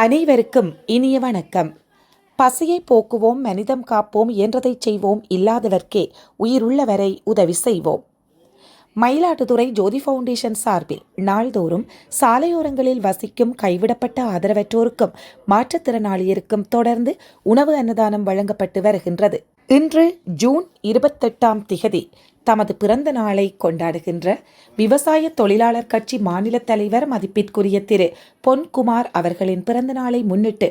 அனைவருக்கும் இனிய வணக்கம். பசியை போக்குவோம், மனிதம் காப்போம், இயன்றதை செய்வோம், இல்லாதவர்க்கே உயிருள்ளவரை உதவி செய்வோம். மயிலாடுதுறை ஜோதி ஃபவுண்டேஷன் சார்பில் நாள்தோறும் சாலையோரங்களில் வசிக்கும் கைவிடப்பட்ட ஆதரவற்றோருக்கும் மாற்றுத்திறனாளியருக்கும் தொடர்ந்து உணவு அன்னதானம் வழங்கப்பட்டு வருகின்றது. இன்று ஜூன் 28 தமது பிறந்த நாளை கொண்டாடுகின்ற விவசாய தொழிலாளர் கட்சி மாநில தலைவர் மதிப்பிற்குரிய திரு பொன்குமார் அவர்களின் பிறந்த நாளை முன்னிட்டு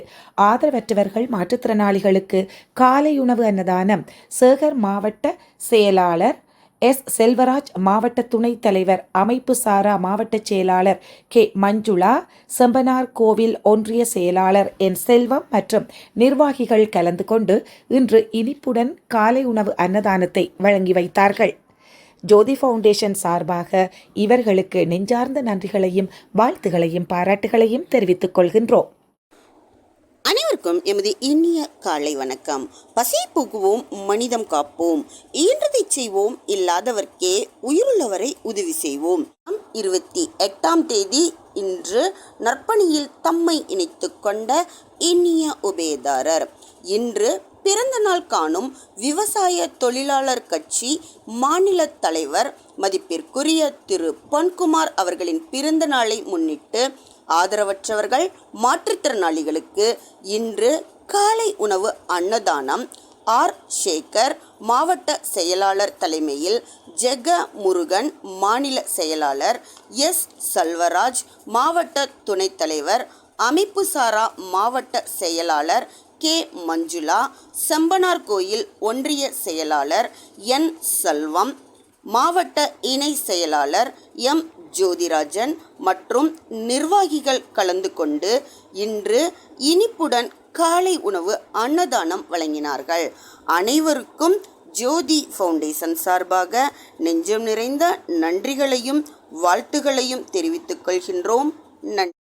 ஆதரவற்றவர்கள் மாற்றுத்திறனாளிகளுக்கு காலை உணவு அன்னதானம் சேகர் மாவட்ட செயலாளர் எஸ். செல்வராஜ், மாவட்ட துணைத் தலைவர், அமைப்பு சாரா மாவட்ட செயலாளர் கே. மஞ்சுளா, செம்பனார் கோவில் ஒன்றிய செயலாளர் என். செல்வம் மற்றும் நிர்வாகிகள் கலந்து கொண்டு இன்று இனிப்புடன் காலை உணவு அன்னதானத்தை வழங்கி வைத்தார்கள். ஜோதி ஃபவுண்டேஷன் சார்பாக இவர்களுக்கு நெஞ்சார்ந்த நன்றிகளையும் வாழ்த்துகளையும் பாராட்டுகளையும் தெரிவித்துக் கொள்கின்றோம். அனைவருக்கும் எமது இனிய காலை வணக்கம். பசியை போக்குவோம், மனிதம் காப்போம், இயன்றதை செய்வோம், இல்லாதவர்க்கே உயிருள்ளவரை உதவி செய்வோம். 28 இன்று நற்பணியில் தம்மை இணைத்து கொண்ட இனிய உபயதாரர். இன்று பிறந்த நாள் காணும் விவசாய தொழிலாளர் கட்சி மாநில தலைவர் மதிப்பிற்குரிய திரு பொன்குமார் அவர்களின் பிறந்த நாளை முன்னிட்டு ஆதரவற்றவர்கள் மாற்றுத்திறனாளிகளுக்கு இன்று காலை உணவு அன்னதானம் ஆர். சேகர் மாவட்ட செயலாளர் தலைமையில், ஜெக முருகன் மாநில செயலாளர், எஸ். செல்வராஜ் மாவட்ட துணைத் தலைவர், அமைப்பு சாரா மாவட்ட செயலாளர் கே. மஞ்சுளா, செம்பனார் கோயில் ஒன்றிய செயலாளர் என். செல்வம், மாவட்ட இணை செயலாளர் எம். ஜோதிராஜன் மற்றும் நிர்வாகிகள் கலந்து கொண்டு இன்று இனிப்புடன் காலை உணவு அன்னதானம் வழங்கினார்கள். அனைவருக்கும் ஜோதி ஃபவுண்டேஷன் சார்பாக நெஞ்சம் நிறைந்த நன்றிகளையும் வாழ்த்துகளையும் தெரிவித்துக் கொள்கின்றோம். நன்றி.